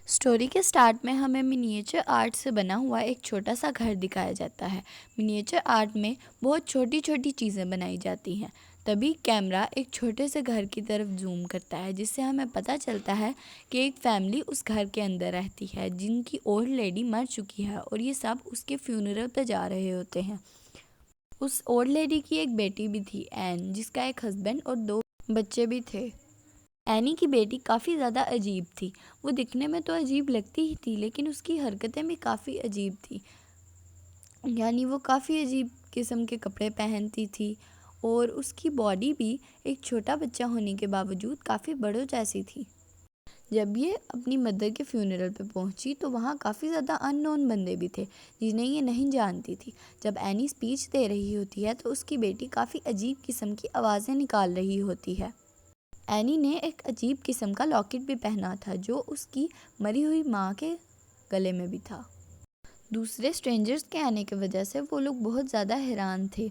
Story के start में हमें मिनिएचर आर्ट से बना हुआ एक छोटा सा घर दिखाया जाता है। मिनिएचर आर्ट में बहुत छोटी छोटी चीज़ें बनाई जाती हैं। तभी कैमरा एक छोटे से घर की तरफ जूम करता है, जिससे हमें पता चलता है कि एक फैमिली उस घर के अंदर रहती है जिनकी ओल्ड लेडी मर चुकी है और ये सब उसके फ्यूनरल पे जा रहे होते हैं। उस ओल्ड लेडी की एक बेटी भी थी, एन, जिसका एक हस्बैंड और 2 बच्चे भी थे। एनी की बेटी काफ़ी ज़्यादा अजीब थी। वो दिखने में तो अजीब लगती ही थी, लेकिन उसकी हरकतें भी काफ़ी अजीब थी। यानी वो काफ़ी अजीब किस्म के कपड़े पहनती थी और उसकी बॉडी भी एक छोटा बच्चा होने के बावजूद काफ़ी बड़ों जैसी थी। जब ये अपनी मदर के फ्यूनरल पे पहुंची तो वहाँ काफ़ी ज़्यादा अननोन बंदे भी थे जिन्हें ये नहीं जानती थी। जब एनी स्पीच दे रही होती है तो उसकी बेटी काफ़ी अजीब किस्म की आवाज़ें निकाल रही होती है। एनी ने एक अजीब किस्म का लॉकेट भी पहना था जो उसकी मरी हुई माँ के गले में भी था। दूसरे स्ट्रेंजर्स के आने की वजह से वो लोग बहुत ज़्यादा हैरान थे,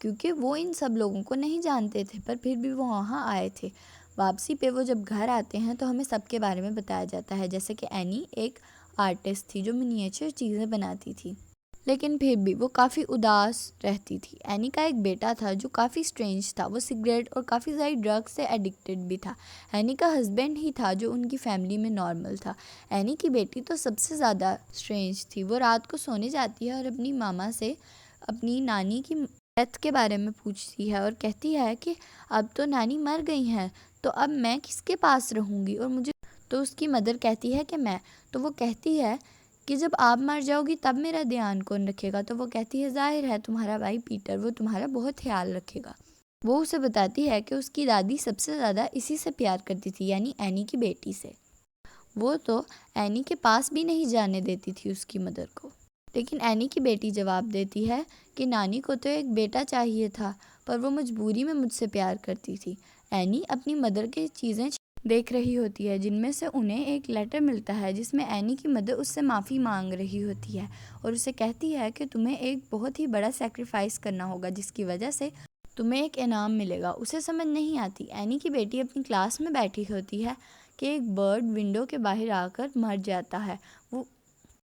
क्योंकि वो इन सब लोगों को नहीं जानते थे, पर फिर भी वो वहाँ आए थे। वापसी पे वो जब घर आते हैं तो हमें सबके बारे में बताया जाता है, जैसे कि एनी एक आर्टिस्ट थी जो मिनिएचर चीज़ें बनाती थी, लेकिन फिर भी वो काफ़ी उदास रहती थी। एनी का एक बेटा था जो काफ़ी स्ट्रेंज था। वो सिगरेट और काफ़ी सारी ड्रग्स से एडिक्टेड भी था। एनी का हस्बैंड ही था जो उनकी फैमिली में नॉर्मल था। एनी की बेटी तो सबसे ज़्यादा स्ट्रेंज थी। वो रात को सोने जाती है और अपनी मामा से अपनी नानी की डेथ के बारे में पूछती है और कहती है कि अब तो नानी मर गई हैं, तो अब मैं किसके पास रहूँगी और मुझे। तो उसकी मदर कहती है कि मैं। तो वो कहती है कि जब आप मर जाओगी तब मेरा ध्यान कौन रखेगा। तो वो कहती है ज़ाहिर है तुम्हारा भाई पीटर, वो तुम्हारा बहुत ख्याल रखेगा। वो उसे बताती है कि उसकी दादी सबसे ज़्यादा इसी से प्यार करती थी, यानी एनी की बेटी से। वो तो एनी के पास भी नहीं जाने देती थी उसकी मदर को। लेकिन एनी की बेटी जवाब देती है कि नानी को तो एक बेटा चाहिए था, पर वो मजबूरी में मुझसे प्यार करती थी। एनी अपनी मदर की चीज़ें देख रही होती है, जिनमें से उन्हें एक लेटर मिलता है जिसमें एनी की मदर उससे माफ़ी मांग रही होती है और उसे कहती है कि तुम्हें एक बहुत ही बड़ा सेक्रीफाइस करना होगा जिसकी वजह से तुम्हें एक इनाम मिलेगा। उसे समझ नहीं आती। एनी की बेटी अपनी क्लास में बैठी होती है कि एक बर्ड विंडो के बाहर आकर मर जाता है। वो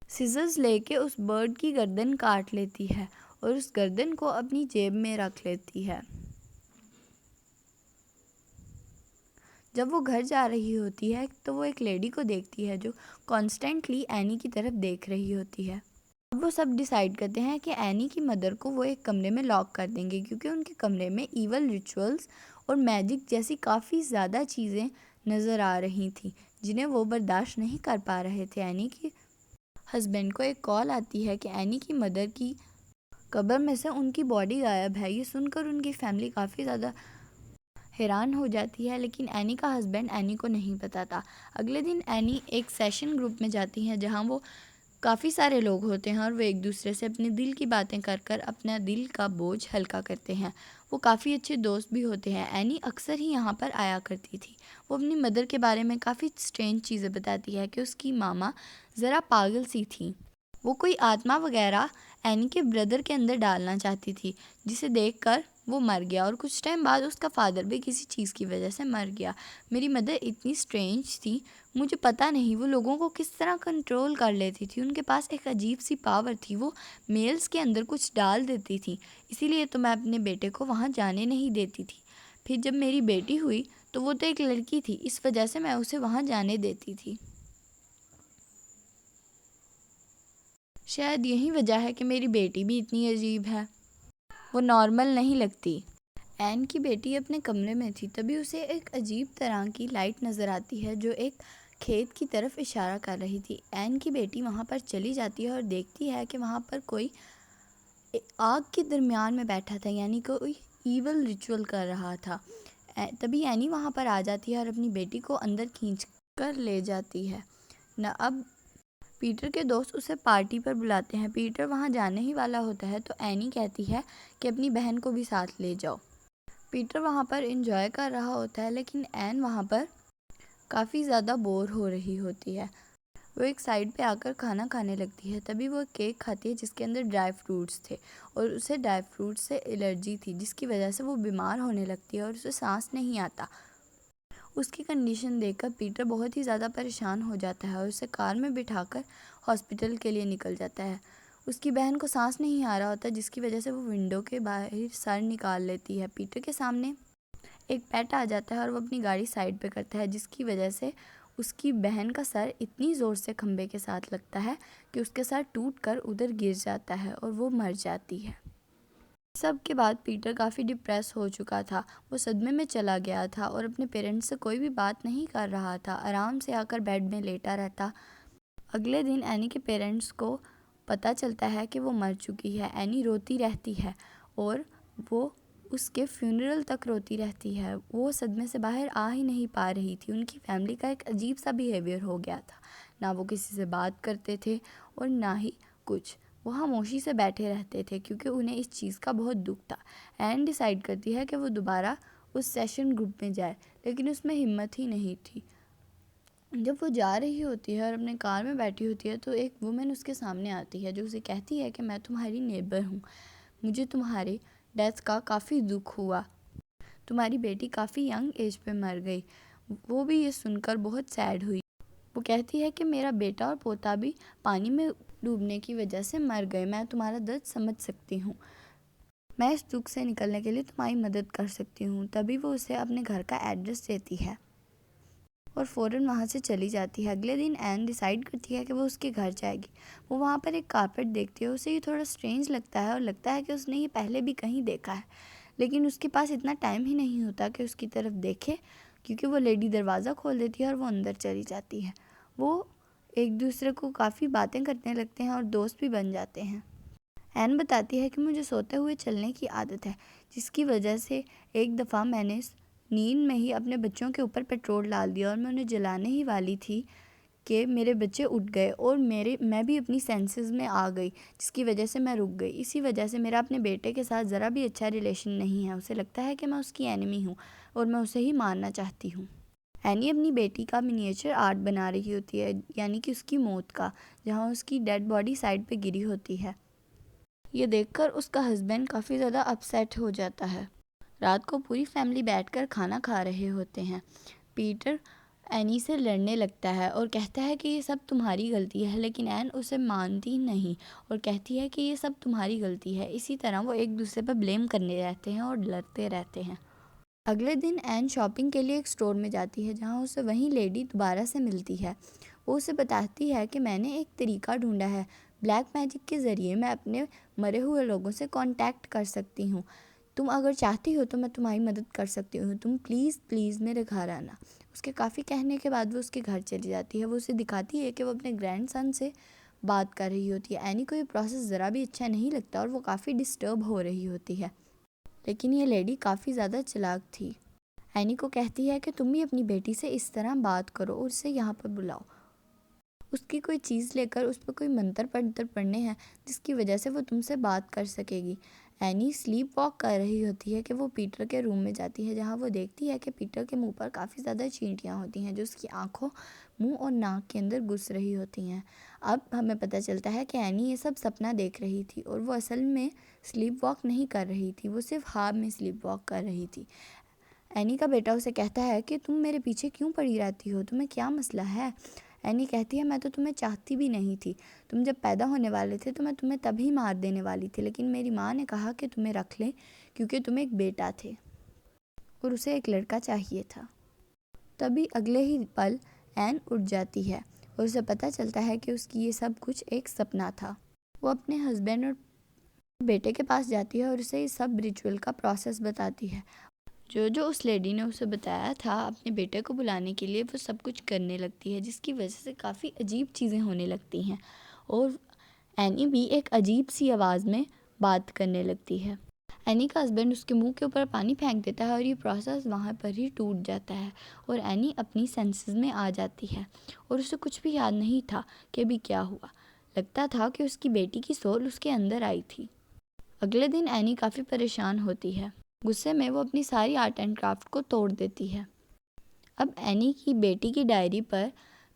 सिजर्स लेके उस बर्ड की गर्दन काट लेती है और उस गर्दन को अपनी जेब में रख लेती है। जब वो घर जा रही होती है तो वो एक लेडी को देखती है जो कॉन्स्टेंटली एनी की तरफ देख रही होती है। अब वो सब डिसाइड करते हैं कि एनी की मदर को वो एक कमरे में लॉक कर देंगे, क्योंकि उनके कमरे में ईवल रिचुअल्स और मैजिक जैसी काफ़ी ज़्यादा चीज़ें नज़र आ रही थी जिन्हें वो बर्दाश्त नहीं कर पा रहे थे। एनी के हस्बैंड को एक कॉल आती है कि एनी की मदर की कब्र में से उनकी बॉडी गायब है। ये सुनकर उनकी फैमिली काफ़ी ज़्यादा हैरान हो जाती है, लेकिन एनी का हस्बैंड एनी को नहीं पता था। अगले दिन एनी एक सेशन ग्रुप में जाती हैं जहां वो काफ़ी सारे लोग होते हैं और वो एक दूसरे से अपने दिल की बातें कर कर अपना दिल का बोझ हल्का करते हैं। वो काफ़ी अच्छे दोस्त भी होते हैं। एनी अक्सर ही यहाँ पर आया करती थी। वो अपनी मदर के बारे में काफ़ी स्ट्रेंज चीज़ें बताती है कि उसकी मामा ज़रा पागल सी थी। वो कोई आत्मा वगैरह एनी के ब्रदर के अंदर डालना चाहती थी, जिसे देखकर वो मर गया और कुछ टाइम बाद उसका फादर भी किसी चीज़ की वजह से मर गया। मेरी मदर इतनी स्ट्रेंज थी, मुझे पता नहीं वो लोगों को किस तरह कंट्रोल कर लेती थी। उनके पास एक अजीब सी पावर थी, वो मेल्स के अंदर कुछ डाल देती थी। इसीलिए तो मैं अपने बेटे को वहाँ जाने नहीं देती थी। फिर जब मेरी बेटी हुई तो वो तो एक लड़की थी, इस वजह से मैं उसे वहाँ जाने देती थी। शायद यही वजह है कि मेरी बेटी भी इतनी अजीब है, वो नॉर्मल नहीं लगती। एन की बेटी अपने कमरे में थी, तभी उसे एक अजीब तरह की लाइट नज़र आती है जो एक खेत की तरफ इशारा कर रही थी। एन की बेटी वहाँ पर चली जाती है और देखती है कि वहाँ पर कोई आग के दरमियान में बैठा था, यानी कोई ईवल रिचुअल कर रहा था। तभी एनी वहाँ पर आ जाती है और अपनी बेटी को अंदर खींच कर ले जाती है न। अब पीटर के दोस्त उसे पार्टी पर बुलाते हैं। पीटर वहाँ जाने ही वाला होता है तो एनी कहती है कि अपनी बहन को भी साथ ले जाओ। पीटर वहाँ पर एंजॉय कर रहा होता है, लेकिन एन वहाँ पर काफ़ी ज़्यादा बोर हो रही होती है। वो एक साइड पे आकर खाना खाने लगती है। तभी वो केक खाती है जिसके अंदर ड्राई फ्रूट्स थे और उसे ड्राई फ्रूट्स से एलर्जी थी, जिसकी वजह से वो बीमार होने लगती है और उसे सांस नहीं आता उसकी कंडीशन देखकर पीटर बहुत ही ज़्यादा परेशान हो जाता है और उसे कार में बिठाकर हॉस्पिटल के लिए निकल जाता है। उसकी बहन को सांस नहीं आ रहा होता, जिसकी वजह से वो विंडो के बाहर सर निकाल लेती है। पीटर के सामने एक पेट आ जाता है और वो अपनी गाड़ी साइड पे करता है, जिसकी वजह से उसकी बहन का सर इतनी ज़ोर से खंबे के साथ लगता है कि उसके सर टूटकर उधर गिर जाता है और वो मर जाती है। सब के बाद पीटर काफ़ी डिप्रेस हो चुका था। वो सदमे में चला गया था और अपने पेरेंट्स से कोई भी बात नहीं कर रहा था। आराम से आकर बेड में लेटा रहता। अगले दिन एनी के पेरेंट्स को पता चलता है कि वो मर चुकी है। एनी रोती रहती है और वो उसके फ्यूनरल तक रोती रहती है। वो सदमे से बाहर आ ही नहीं पा रही थी। उनकी फैमिली का एक अजीब सा बिहेवियर हो गया था। ना वो किसी से बात करते थे और ना ही कुछ। वो खामोशी से बैठे रहते थे क्योंकि उन्हें इस चीज़ का बहुत दुख था। एन डिसाइड करती है कि वो दोबारा उस सेशन ग्रुप में जाए, लेकिन उसमें हिम्मत ही नहीं थी। जब वो जा रही होती है और अपने कार में बैठी होती है तो एक वुमेन उसके सामने आती है जो उसे कहती है कि मैं तुम्हारी नेबर हूँ, मुझे तुम्हारे डेथ का काफ़ी दुख हुआ, तुम्हारी बेटी काफ़ी यंग एज पे मर गई। वो भी ये सुनकर बहुत सैड हुई। वो कहती है कि मेरा बेटा और पोता भी पानी में डूबने की वजह से मर गए। मैं तुम्हारा दर्द समझ सकती हूँ। मैं इस दुख से निकलने के लिए तुम्हारी मदद कर सकती हूँ। तभी वो उसे अपने घर का एड्रेस देती है और फ़ौरन वहाँ से चली जाती है। अगले दिन एन डिसाइड करती है कि वो उसके घर जाएगी। वो वहाँ पर एक कारपेट देखती है। उसे ये थोड़ा स्ट्रेंज लगता है और लगता है कि उसने ये पहले भी कहीं देखा है, लेकिन उसके पास इतना टाइम ही नहीं होता कि उसकी तरफ देखे, क्योंकि वो लेडी दरवाज़ा खोल देती है और वो अंदर चली जाती है। वो एक दूसरे को काफ़ी बातें करने लगते हैं और दोस्त भी बन जाते हैं। एन बताती है कि मुझे सोते हुए चलने की आदत है, जिसकी वजह से एक दफ़ा मैंने नींद में ही अपने बच्चों के ऊपर पेट्रोल डाल दिया और मैं उन्हें जलाने ही वाली थी कि मेरे बच्चे उठ गए और मैं भी अपनी सेंसेस में आ गई, जिसकी वजह से मैं रुक गई। इसी वजह से मेरा अपने बेटे के साथ ज़रा भी अच्छा रिलेशन नहीं है। उसे लगता है कि मैं उसकी एनिमी हूँ और मैं उसे ही मारना चाहती हूँ। एनी अपनी बेटी का मिनिएचर आर्ट बना रही होती है, यानी कि उसकी मौत का, जहाँ उसकी डेड बॉडी साइड पे गिरी होती है। ये देखकर उसका हस्बैंड काफ़ी ज़्यादा अपसेट हो जाता है। रात को पूरी फैमिली बैठकर खाना खा रहे होते हैं। पीटर एनी से लड़ने लगता है और कहता है कि ये सब तुम्हारी गलती है, लेकिन एन उसे मानती नहीं और कहती है कि ये सब तुम्हारी गलती है। इसी तरह वो एक दूसरे पर ब्लेम करने रहते हैं और लड़ते रहते हैं। अगले दिन एन शॉपिंग के लिए एक स्टोर में जाती है, जहाँ उसे वही लेडी दोबारा से मिलती है। वो उसे बताती है कि मैंने एक तरीका ढूंढा है, ब्लैक मैजिक के ज़रिए मैं अपने मरे हुए लोगों से कांटेक्ट कर सकती हूँ। तुम अगर चाहती हो तो मैं तुम्हारी मदद कर सकती हूँ। तुम प्लीज़ प्लीज़ मेरे घर आना। उसके काफ़ी कहने के बाद वो उसके घर चली जाती है। वो उसे दिखाती है कि वो अपने ग्रैंडसन से बात कर रही होती है। एनी को ये प्रोसेस ज़रा भी अच्छा नहीं लगता और वो काफ़ी डिस्टर्ब हो रही होती है, लेकिन ये लेडी काफ़ी ज़्यादा चालाक थी। एनी को कहती है कि तुम भी अपनी बेटी से इस तरह बात करो और उसे यहाँ पर बुलाओ। उसकी कोई चीज़ लेकर उस पर कोई मंत्र पढ़ने हैं, जिसकी वजह से वो तुमसे बात कर सकेगी। एनी स्लीप वॉक कर रही होती है कि वो पीटर के रूम में जाती है, जहाँ वो देखती है कि पीटर के मुंह पर काफ़ी ज़्यादा चींटियाँ होती हैं, जो उसकी आँखों, मुंह और नाक के अंदर घुस रही होती हैं। अब हमें पता चलता है कि एनी ये सब सपना देख रही थी और वो असल में स्लीप वॉक नहीं कर रही थी, वो सिर्फ ख्वाब में स्लीप वॉक कर रही थी। एनी का बेटा उसे कहता है कि तुम मेरे पीछे क्यों पड़ी रहती हो, तुम्हें क्या मसला है। एनी कहती है मैं तो तुम्हें चाहती भी नहीं थी। तुम जब पैदा होने वाले थे तो मैं तुम्हें तभी मार देने वाली थी, लेकिन मेरी माँ ने कहा कि तुम्हें रख लें क्योंकि तुम एक बेटा थे और उसे एक लड़का चाहिए था। तभी अगले ही पल एन उठ जाती है और उसे पता चलता है कि उसकी ये सब कुछ एक सपना था। वो अपने हस्बैंड और बेटे के पास जाती है और उसे इस सब रिचुअल का प्रोसेस बताती है। जो जो उस लेडी ने उसे बताया था अपने बेटे को बुलाने के लिए, वो सब कुछ करने लगती है, जिसकी वजह से काफ़ी अजीब चीज़ें होने लगती हैं और एनी भी एक अजीब सी आवाज़ में बात करने लगती है। एनी का हस्बैंड उसके मुंह के ऊपर पानी फेंक देता है और ये प्रोसेस वहाँ पर ही टूट जाता है और एनी अपनी सेंसेस में आ जाती है और उसे कुछ भी याद नहीं था कि अभी क्या हुआ। लगता था कि उसकी बेटी की सोल उसके अंदर आई थी। अगले दिन एनी काफ़ी परेशान होती है। गुस्से में वो अपनी सारी आर्ट एंड क्राफ्ट को तोड़ देती है। अब एनी की बेटी की डायरी पर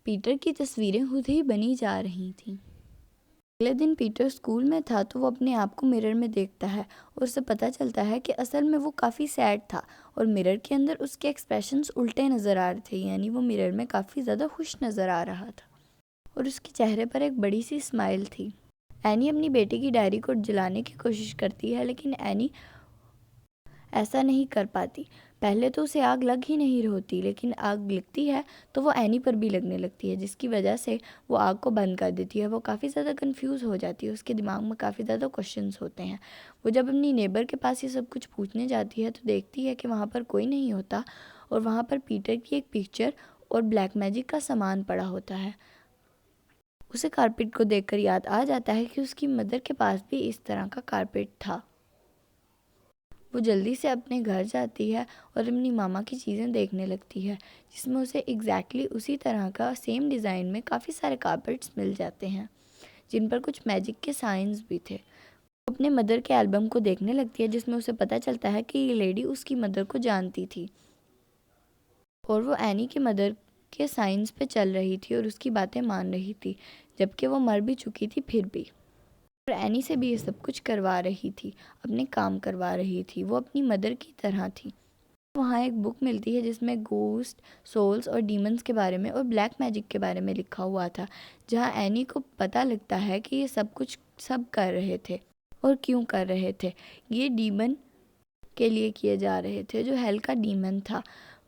पीटर की तस्वीरें खुद ही बनी जा रही थीं। अगले दिन पीटर स्कूल में था तो वो अपने आप को मिरर में देखता है और उसे पता चलता है कि असल में वो काफ़ी सैड था और मिरर के अंदर उसके एक्सप्रेशंस उल्टे नज़र आ रहे थे, यानी वो मिरर में काफ़ी ज़्यादा खुश नज़र आ रहा था और उसके चेहरे पर एक बड़ी सी स्माइल थी। एनी अपनी बेटी की डायरी को जलाने की कोशिश करती है, लेकिन एनी ऐसा नहीं कर पाती। पहले तो उसे आग लग ही नहीं रही होती, लेकिन आग लगती है तो वो एनी पर भी लगने लगती है, जिसकी वजह से वो आग को बंद कर देती है। वो काफ़ी ज़्यादा कंफ्यूज हो जाती है, उसके दिमाग में काफ़ी ज़्यादा क्वेश्चंस होते हैं। वो जब अपनी नेबर के पास ये सब कुछ पूछने जाती है तो देखती है कि वहाँ पर कोई नहीं होता और वहाँ पर पीटर की एक पिक्चर और ब्लैक मैजिक का सामान पड़ा होता है। उसे कारपेट को देखकर याद आ जाता है कि उसकी मदर के पास भी इस तरह का कारपेट था। वो जल्दी से अपने घर जाती है और अपनी मामा की चीज़ें देखने लगती है, जिसमें उसे एग्जैक्टली उसी तरह का सेम डिज़ाइन में काफ़ी सारे कारपेट्स मिल जाते हैं, जिन पर कुछ मैजिक के साइंस भी थे। वो अपने मदर के एल्बम को देखने लगती है, जिसमें उसे पता चलता है कि ये लेडी उसकी मदर को जानती थी और वो एनी के मदर के साइंस पे चल रही थी और उसकी बातें मान रही थी, जबकि वो मर भी चुकी थी फिर भी। और एनी से भी ये सब कुछ करवा रही थी, अपने काम करवा रही थी। वो अपनी मदर की तरह थी। वहाँ एक बुक मिलती है जिसमें गोस्ट, सोल्स और डीमंस के बारे में और ब्लैक मैजिक के बारे में लिखा हुआ था, जहाँ एनी को पता लगता है कि ये सब कुछ सब कर रहे थे और क्यों कर रहे थे। ये डीमन के लिए किए जा रहे थे, जो हेल का डीमन था,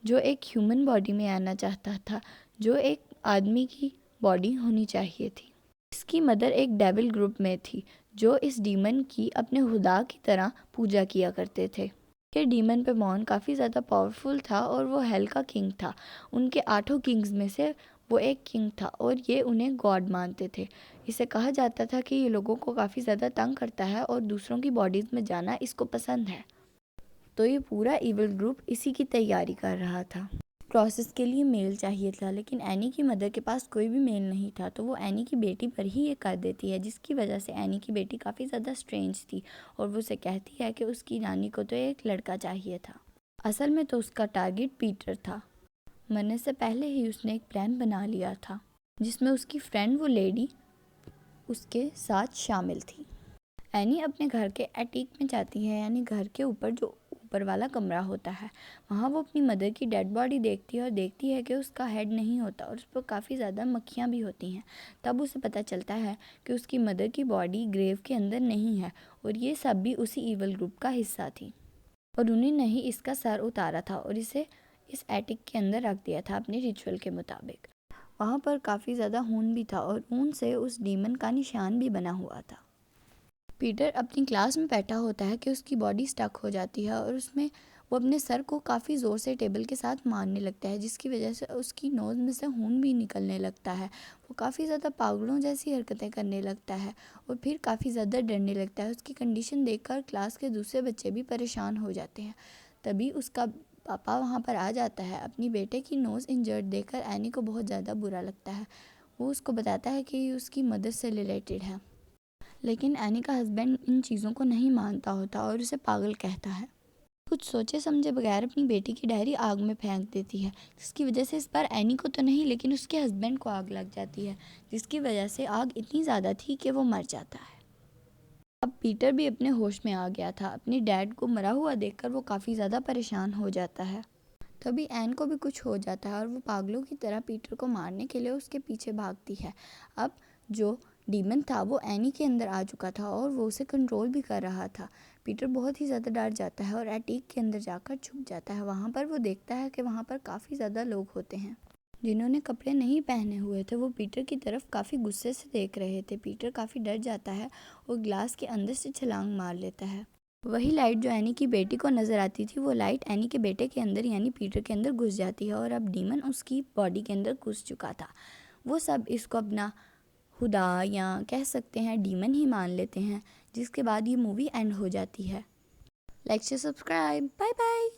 जो एक ह्यूमन बॉडी में आना चाहता था, जो एक आदमी की बॉडी होनी चाहिए थी। इसकी मदर एक डेविल ग्रुप में थी, जो इस डीमन की अपने खुदा की तरह पूजा किया करते थे। ये डीमन पे मॉन काफ़ी ज़्यादा पावरफुल था और वो हेल का किंग था। उनके 8 किंग्स में से वो एक किंग था और ये उन्हें गॉड मानते थे। इसे कहा जाता था कि ये लोगों को काफ़ी ज़्यादा तंग करता है और दूसरों की बॉडीज़ में जाना इसको पसंद है। तो ये पूरा इविल ग्रुप इसी की तैयारी कर रहा था। प्रोसेस के लिए मेल चाहिए था, लेकिन एनी की मदर के पास कोई भी मेल नहीं था, तो वो एनी की बेटी पर ही ये कर देती है, जिसकी वजह से एनी की बेटी काफ़ी ज़्यादा स्ट्रेंज थी और वो उसे कहती है कि उसकी नानी को तो एक लड़का चाहिए था। असल में तो उसका टारगेट पीटर था। मरने से पहले ही उसने एक प्लान बना लिया था, जिसमें उसकी फ्रेंड वो लेडी उसके साथ शामिल थी। एनी अपने घर के एटीक में जाती है, यानी घर के ऊपर जो ऊपर वाला कमरा होता है। वहाँ वो अपनी मदर की डेड बॉडी देखती है और देखती है कि उसका हेड नहीं होता और उस पर काफ़ी ज़्यादा मक्खियाँ भी होती हैं। तब उसे पता चलता है कि उसकी मदर की बॉडी ग्रेव के अंदर नहीं है और ये सब भी उसी ईवल ग्रुप का हिस्सा थी और उन्होंने ही इसका सर उतारा था और इसे इस एटिक के अंदर रख दिया था अपने रिचुअल के मुताबिक। वहाँ पर काफ़ी ज़्यादा खून भी था और ऊन से उस डीमन का निशान भी बना हुआ था। पीटर अपनी क्लास में बैठा होता है कि उसकी बॉडी स्टक हो जाती है और उसमें वो अपने सर को काफ़ी ज़ोर से टेबल के साथ मारने लगता है, जिसकी वजह से उसकी नोज़ में से खून भी निकलने लगता है। वो काफ़ी ज़्यादा पागलों जैसी हरकतें करने लगता है और फिर काफ़ी ज़्यादा डरने लगता है। उसकी कंडीशन देखकर क्लास के दूसरे बच्चे भी परेशान हो जाते हैं। तभी उसका पापा वहाँ पर आ जाता है। अपनी बेटे की नोज़ इंजर्ड देखकर एनी को बहुत ज़्यादा बुरा लगता है। वो उसको बताता है कि ये उसकी मदर से रिलेटेड है, लेकिन एनी का हस्बैंड इन चीज़ों को नहीं मानता होता और उसे पागल कहता है। कुछ सोचे समझे बगैर अपनी बेटी की डायरी आग में फेंक देती है, जिसकी वजह से इस बार एनी को तो नहीं लेकिन उसके हस्बैंड को आग लग जाती है, जिसकी वजह से आग इतनी ज़्यादा थी कि वो मर जाता है। अब पीटर भी अपने होश में आ गया था। अपने डैड को मरा हुआ देखकर वो काफ़ी ज़्यादा परेशान हो जाता है। तभी एन को भी कुछ हो जाता है और वो पागलों की तरह पीटर को मारने के लिए उसके पीछे भागती है। अब जो डीमन था वो एनी के अंदर आ चुका था और वो उसे कंट्रोल भी कर रहा था। पीटर बहुत ही ज़्यादा डर जाता है और एटीक के अंदर जाकर छुप जाता है। वहाँ पर वो देखता है कि वहाँ पर काफ़ी ज़्यादा लोग होते हैं जिन्होंने कपड़े नहीं पहने हुए थे। वो पीटर की तरफ काफ़ी गुस्से से देख रहे थे। पीटर काफ़ी डर जाता है और ग्लास के अंदर से छलांग मार लेता है। वही लाइट जो एनी की बेटी को नज़र आती थी, वो लाइट एनी के बेटे के अंदर यानी पीटर के अंदर घुस जाती है और अब डीमन उसकी बॉडी के अंदर घुस चुका था। वो सब इसको अपना खुदा या कह सकते हैं डीमन ही मान लेते हैं, जिसके बाद ये मूवी एंड हो जाती है। लाइक से सब्सक्राइब, बाय बाय।